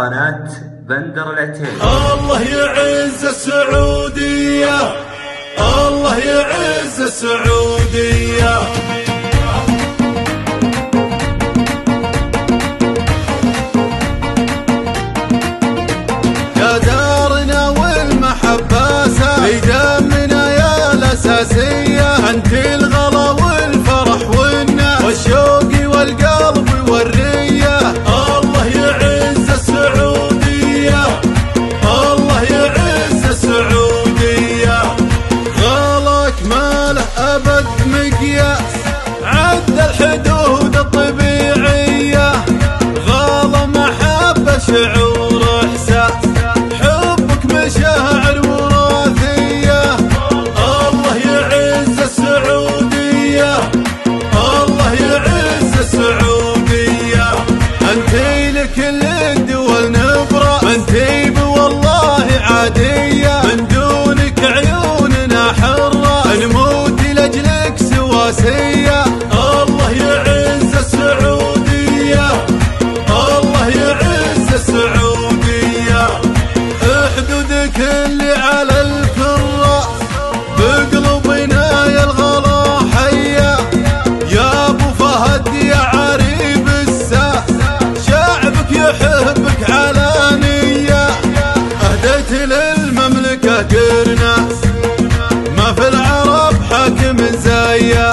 قناة بندر العتيبي. الله يعز السعودية، الله يعز السعودية. يا دارنا والمحبة في دمنا يا الأساسية، أنت الغلا والفرح والناس والشوق والقلب والرية. الله يعز السعودية، الله يعز السعودية. غلاك ما له أبد مقياس، عد الحدود الطبيعية. غلا محبة شعور إحساس، حبك مشاعر وراثية. الله يعز السعودية، الله يعز السعودية. انتي لكل الدول نبرة، انتي والله عادية، من دونك عيوننا حرة، نموت لأجلك سواسية. الله يعز السعودية، الله يعز السعودية. حدودك اللي على الكرة بقلبنا يا الغلا حية. يا ابو فهد يا عريب الساس، شعبك يحبك علانية. اهديت للمملكة قرناس، ما في العرب حاكم زيه.